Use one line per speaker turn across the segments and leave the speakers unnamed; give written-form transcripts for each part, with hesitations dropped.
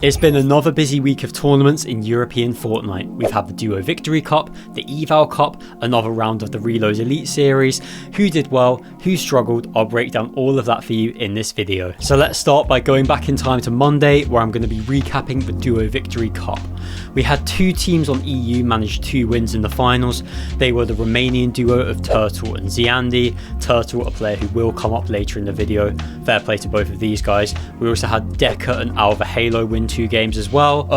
It's been another busy week of tournaments in European Fortnite. We've had the Duo Victory Cup, the Eval Cup, another round of the Reload Elite Series. Who did well, who struggled, I'll break down all of that for you in this video. So let's start by going back in time to Monday, where I'm going to be recapping the Duo Victory Cup. We had two teams on EU manage 2 wins in the finals. They were the Romanian duo of Turtle and Ziandi. Turtle, a player who will come up later in the video. Fair play to both of these guys. We also had Deca and Alva Halo win 2 games as well.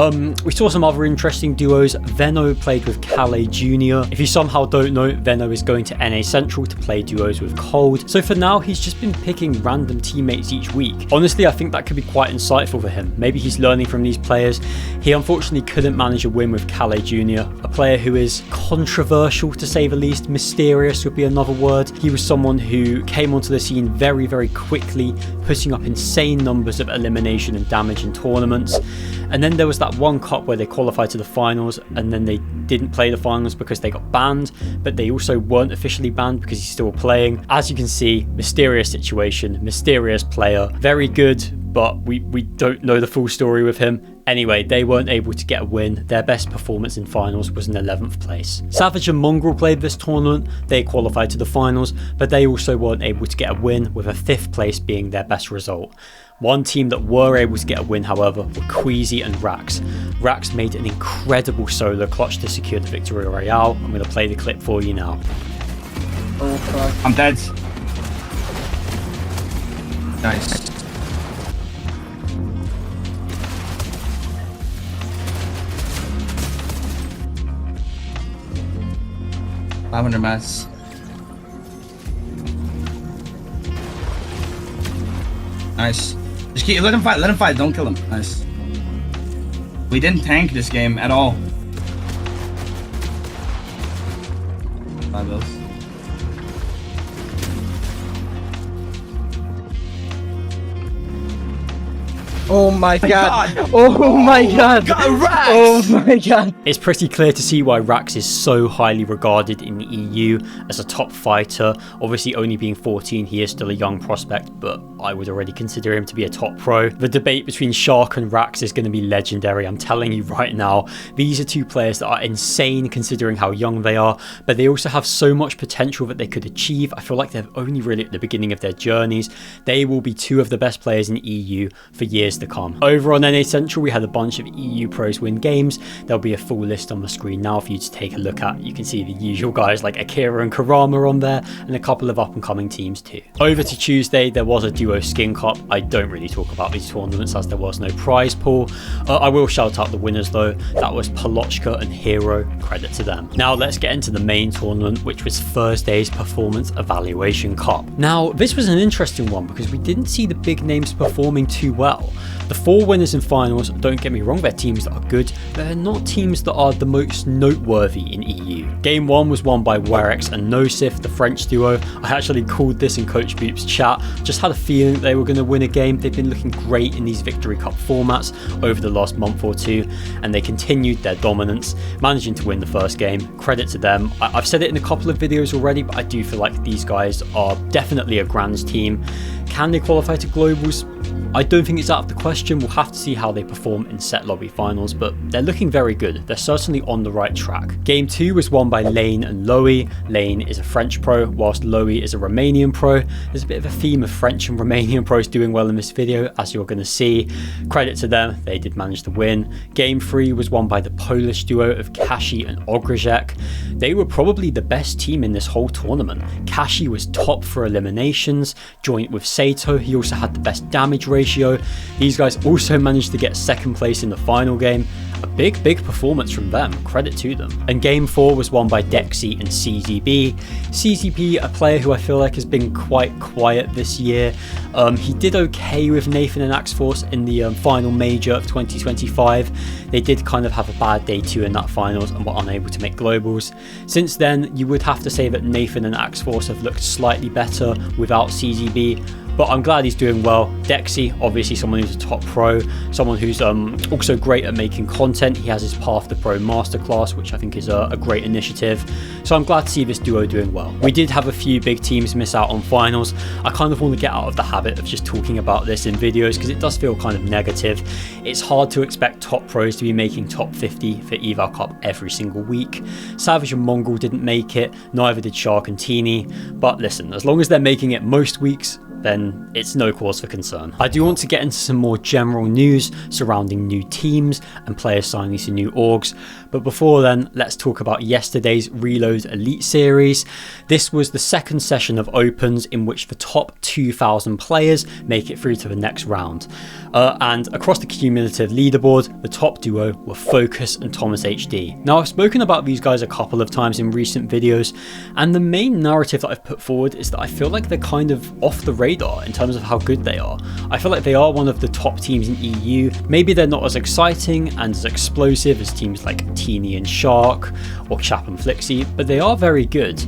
We saw some other interesting duos. Veno played with callejr Jr. If you somehow don't know, Veno is going to NA Central to play duos with Cold. So for now, he's just been picking random teammates each week. Honestly, I think that could be quite insightful for him. Maybe he's learning from these players. He unfortunately couldn't manage a win with callejr Jr., a player who is controversial to say the least. Mysterious would be another word. He was someone who came onto the scene very, very quickly, putting up insane numbers of elimination and damage in tournaments. And then there was that one cup where they qualified to the finals and then they didn't play the finals because they got banned, but they also weren't officially banned because he's still playing. As you can see, mysterious situation, mysterious player, very good, but we don't know the full story with him. Anyway, they weren't able to get a win. Their best performance in finals was an 11th place. Savage and Mongraal played this tournament. They qualified to the finals, but they also weren't able to get a win, with a 5th place being their best result. One team that were able to get a win, however, were Queasy and Rax. Rax made an incredible solo clutch to secure the Victory Royale. I'm going to play the clip for you now.
I'm dead. Nice. $500 mess. Nice. Just keep, let him fight, don't kill him. Nice. We didn't tank this game at all. 5 bills.
Oh my god. Oh my god. Oh my god.
It's pretty clear to see why Rax is so highly regarded in the EU as a top fighter. Obviously, only being 14, he is still a young prospect, but I would already consider him to be a top pro. The debate between Shark and Rax is going to be legendary. I'm telling you right now, these are two players that are insane considering how young they are, but they also have so much potential that they could achieve. I feel like they're only really at the beginning of their journeys. They will be 2 of the best players in EU for years to come. Over on NA Central, we had a bunch of EU pros win games. There'll be a full list on the screen now for you to take a look at. You can see the usual guys like Akira and Karama on there, and a couple of up-and-coming teams too. Over to Tuesday, there was a Duo Skin Cup. I don't really talk about these tournaments as there was no prize pool. I will shout out the winners though. That was Palochka and Hero. Credit to them. Now let's get into the main tournament, which was Thursday's Performance Evaluation Cup. Now this was an interesting one because we didn't see the big names performing too well. The 4 winners in finals, don't get me wrong, they're teams that are good, but they're not teams that are the most noteworthy in EU. Game 1 was won by Werex and Nosif, the French duo. I actually called this in Coach Boop's chat, just had a feeling they were going to win a game. They've been looking great in these Victory Cup formats over the last month or two, and they continued their dominance, managing to win the first game. Credit to them. I've said it in a couple of videos already, but I do feel like these guys are definitely a Grands team. Can they qualify to Globals? I don't think it's out of the question. We'll have to see how they perform in set lobby finals, but they're looking very good. They're certainly on the right track. Game 2 was won by Lane and Loey. Lane is a French pro, whilst Loey is a Romanian pro. There's a bit of a theme of French and Romanian pros doing well in this video, as you're going to see. Credit to them, they did manage to win. Game 3 was won by the Polish duo of Kashi and Ograjek. They were probably the best team in this whole tournament. Kashi was top for eliminations, joint with Sato. He also had the best damage ratio. These guys also managed to get 2nd place in the final game. A big performance from them, credit to them. And game 4 was won by Dexy and CZB. CZB, a player who I feel like has been quite quiet this year. He did okay with Nathan and Axe Force in the final major of 2025. They did kind of have a bad day too in that finals and were unable to make globals. Since then, you would have to say that Nathan and Axe Force have looked slightly better without CZB. but I'm glad he's doing well. Dexy, obviously someone who's a top pro, someone who's also great at making content. He has his Path to Pro masterclass, which I think is a great initiative. So I'm glad to see this duo doing well. We did have a few big teams miss out on finals. I kind of want to get out of the habit of just talking about this in videos because it does feel kind of negative. It's hard to expect top pros to be making top 50 for Eval Cup every single week. Savage and Mongraal didn't make it, neither did Shark and Teeny, but listen, as long as they're making it most weeks, then it's no cause for concern. I do want to get into some more general news surrounding new teams and players signing to new orgs, but before then, let's talk about yesterday's Reload Elite Series. This was the second session of Opens in which the top 2,000 players make it through to the next round. And across the cumulative leaderboard, the top duo were Focus and Thomas HD. Now, I've spoken about these guys a couple of times in recent videos, and the main narrative that I've put forward is that I feel like they're kind of off the radar in terms of how good they are. I feel like they are one of the top teams in EU. Maybe they're not as exciting and as explosive as teams like Teeny and Shark or Chap and Flixie, but they are very good.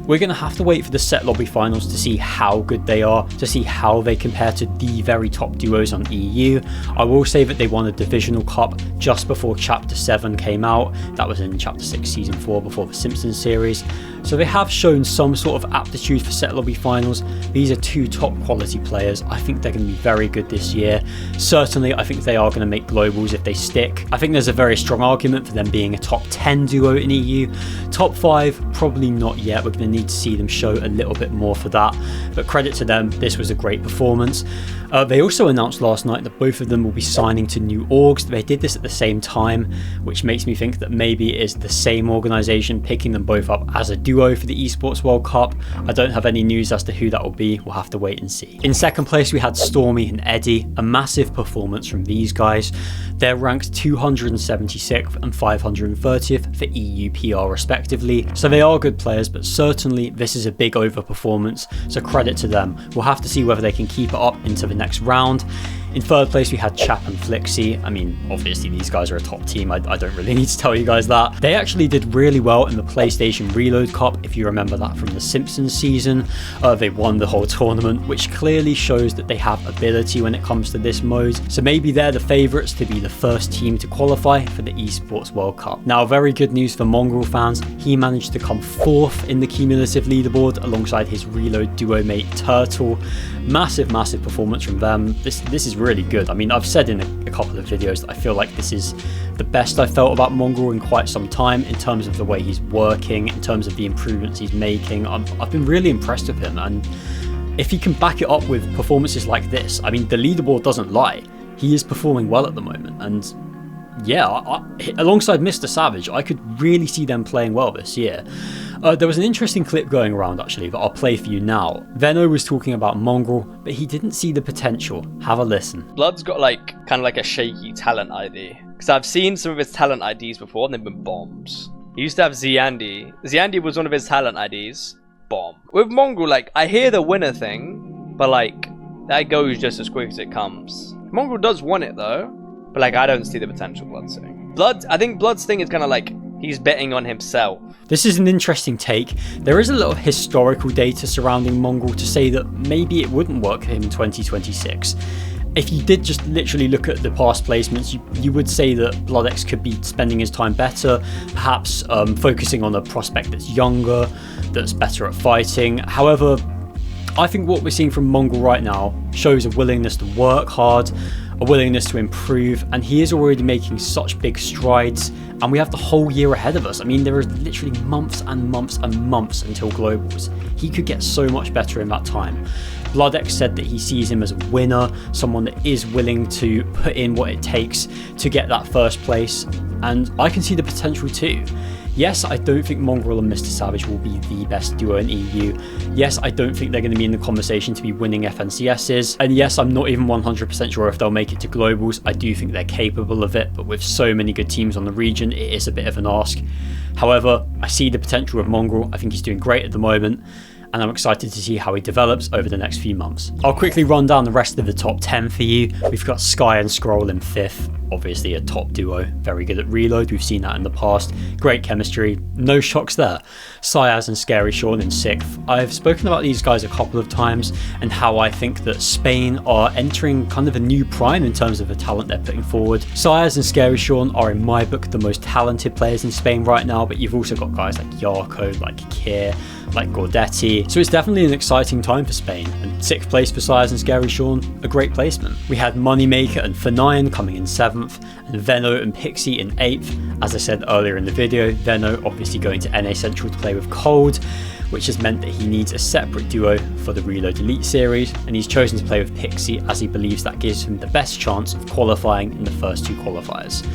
We're going to have to wait for the set lobby finals to see how good they are, to see how they compare to the very top duos on EU. I will say that they won a divisional cup just before Chapter 7 came out. That was in Chapter 6 Season 4 before the Simpsons series. So they have shown some sort of aptitude for set lobby finals. These are two top quality players. I think they're going to be very good this year. Certainly, I think they are going to make globals if they stick. I think there's a very strong argument for them being a top 10 duo in EU. Top 5, probably not yet. We're going to need to see them show a little bit more for that. But credit to them, this was a great performance. They also announced last night that both of them will be signing to new orgs. They did this at the same time, which makes me think that maybe it is the same organisation picking them both up as a duo for the Esports World Cup. I don't have any news as to who that will be. We'll have to wait and see. In second place, we had Stormy and Eddie. A massive performance from these guys. They're ranked 276th and 530th for EU PR respectively. So they are good players, but certainly this is a big overperformance. So credit to them. We'll have to see whether they can keep it up into the next round. In third place, we had Chap and Flixie. I mean, obviously these guys are a top team. I don't really need to tell you guys that. They actually did really well in the PlayStation Reload Cup, if you remember that from the Simpsons season. They won the whole tournament, which clearly shows that they have ability when it comes to this mode. So maybe they're the favourites to be the first team to qualify for the Esports World Cup. Now, very good news for Mongraal fans. He managed to come 4th in the cumulative leaderboard alongside his Reload duo mate Turtle. Massive performance from them. This is really good. I mean, I've said in a couple of videos that I feel like this is the best I've felt about Mongraal in quite some time in terms of the way he's working, in terms of the improvements he's making. I've been really impressed with him, and if he can back it up with performances like this, I mean, the leaderboard doesn't lie. He is performing well at the moment, and yeah, alongside Mr. Savage, I could really see them playing well this year. There was an interesting clip going around actually that I'll play for you now. Veno was talking about Mongraal, but he didn't see the potential. Have a listen.
Blood's got kind of like a shaky talent ID. Because I've seen some of his talent IDs before and they've been bombs. He used to have Ziandi. Ziandi was one of his talent IDs. Bomb. With Mongraal, I hear the winner thing, but that goes just as quick as it comes. Mongraal does want it though, but I don't see the potential Blood's thing. I think Blood's thing is kind of he's betting on himself.
This is an interesting take. There is a lot of historical data surrounding Mongraal to say that maybe it wouldn't work for him in 2026. If you did just literally look at the past placements, you would say that BloodX could be spending his time better, perhaps focusing on a prospect that's younger, that's better at fighting. However, I think what we're seeing from Mongraal right now shows a willingness to work hard, a willingness to improve, and he is already making such big strides, and we have the whole year ahead of us. I mean, there are literally months and months and months until globals. He could get so much better in that time. BloodX said that he sees him as a winner, someone that is willing to put in what it takes to get that first place, and I can see the potential too. Yes, I don't think Mongraal and Mr. Savage will be the best duo in EU. Yes, I don't think they're going to be in the conversation to be winning FNCSs. And yes, I'm not even 100% sure if they'll make it to globals. I do think they're capable of it, but with so many good teams on the region, it is a bit of an ask. However, I see the potential of Mongraal. I think he's doing great at the moment. and I'm excited to see how he develops over the next few months. I'll quickly run down the rest of the top 10 for you. We've got Sky and Scroll in 5th. Obviously a top duo, very good at reload, we've seen that in the past, great chemistry, no shocks there. Syaz and Scary Sean in 6th. I've spoken about these guys a couple of times and how I think that Spain are entering kind of a new prime in terms of the talent they're putting forward. Syaz and Scary Sean are in my book the most talented players in Spain right now, but you've also got guys like Yarko, like Kier, like Gordetti. So it's definitely an exciting time for Spain, and 6th place for Syaz and Scary Sean, a great placement. We had Moneymaker and Fanayan coming in 7th, and Veno and Pixie in 8th. As I said earlier in the video, Veno obviously going to NA Central to play with Cold, which has meant that he needs a separate duo for the Reload Elite series, and he's chosen to play with Pixie as he believes that gives him the best chance of qualifying in the first 2 qualifiers.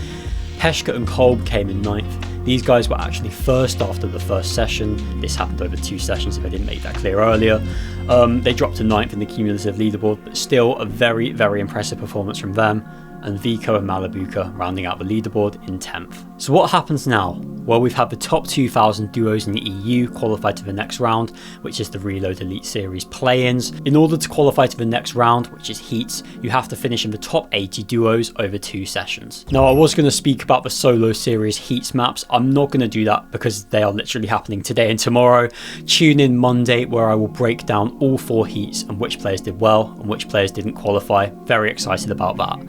Heshka and Kolb came in 9th. These guys were actually first after the first session. This happened over 2 sessions if I didn't make that clear earlier. They dropped to 9th in the cumulative leaderboard, but still a very, very impressive performance from them. And Vico and Malabuka rounding out the leaderboard in 10th. So what happens now? Well, we've had the top 2,000 duos in the EU qualify to the next round, which is the Reload Elite Series play-ins. In order to qualify to the next round, which is heats, you have to finish in the top 80 duos over 2 sessions. Now, I was going to speak about the solo series heats maps. I'm not going to do that because they are literally happening today and tomorrow. Tune in Monday where I will break down all 4 heats and which players did well and which players didn't qualify. Very excited about that.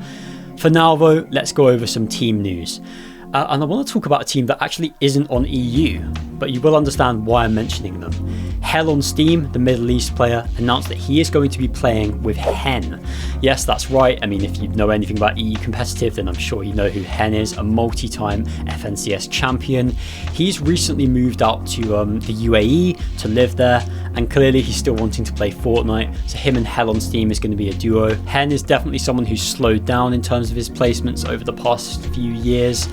For now though, let's go over some team news. And I want to talk about a team that actually isn't on EU, but you will understand why I'm mentioning them. Hell on Steam, the Middle East player, announced that he is going to be playing with Hen. Yes, that's right. I mean, if you know anything about EU competitive, then I'm sure you know who Hen is, a multi-time FNCS champion. He's recently moved out to the UAE to live there, and clearly he's still wanting to play Fortnite, so him and Hell on Steam is going to be a duo. Hen is definitely someone who's slowed down in terms of his placements over the past few years,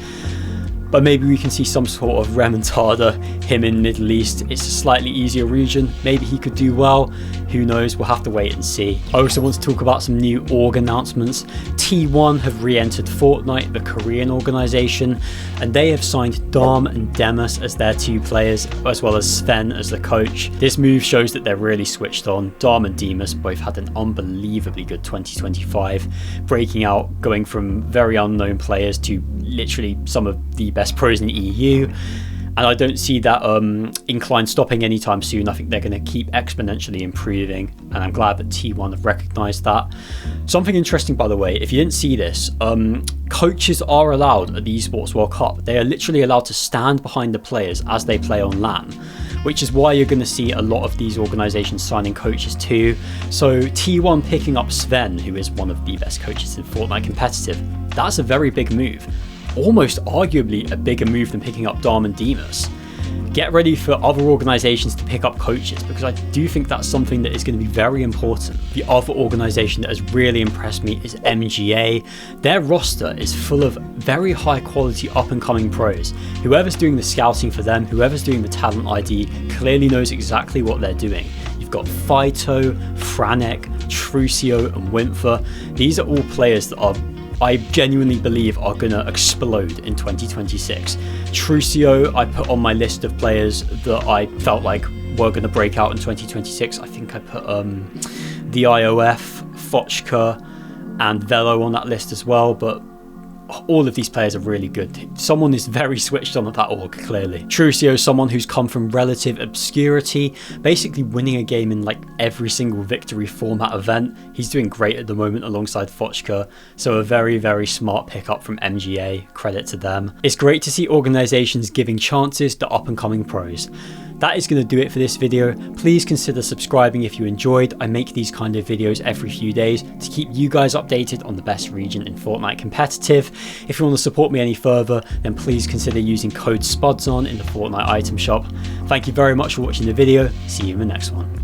but maybe we can see some sort of remontada, him in Middle East. It's a slightly easier region, maybe he could do well, who knows, we'll have to wait and see. I also want to talk about some new org announcements. T1 have re-entered Fortnite, the Korean organisation, and they have signed Dom and Demus as their 2 players, as well as Sven as the coach. This move shows that they're really switched on. Dom and Demus both had an unbelievably good 2025, breaking out, going from very unknown players to literally some of the best pros in the EU. And I don't see that incline stopping anytime soon. I think they're going to keep exponentially improving, and I'm glad that T1 have recognised that. Something interesting, by the way, if you didn't see this, coaches are allowed at the Esports World Cup. They are literally allowed to stand behind the players as they play on LAN, which is why you're going to see a lot of these organisations signing coaches too. So T1 picking up Sven, who is one of the best coaches in Fortnite competitive, that's a very big move. Almost arguably a bigger move than picking up Dom and Demus. Get ready for other organisations to pick up coaches, because I do think that's something that is going to be very important. The other organisation that has really impressed me is MGA. Their roster is full of very high quality up and coming pros. Whoever's doing the scouting for them, whoever's doing the talent ID, clearly knows exactly what they're doing. You've got Phyto, Franek, Trucio and Winther. These are all players that I genuinely believe are going to explode in 2026. Trucio I put on my list of players that I felt like were going to break out in 2026. I think I put the IOF, Fochka and Velo on that list as well, but all of these players are really good. Someone is very switched on at that org, clearly. Trucio is someone who's come from relative obscurity, basically winning a game in like every single victory format event. He's doing great at the moment alongside Fochka, so a very, very smart pickup from MGA, credit to them. It's great to see organisations giving chances to up and coming pros. That is going to do it for this video. Please consider subscribing if you enjoyed. I make these kind of videos every few days to keep you guys updated on the best region in Fortnite competitive. If you want to support me any further, then please consider using code SPUDSON in the Fortnite item shop. Thank you very much for watching the video. See you in the next one.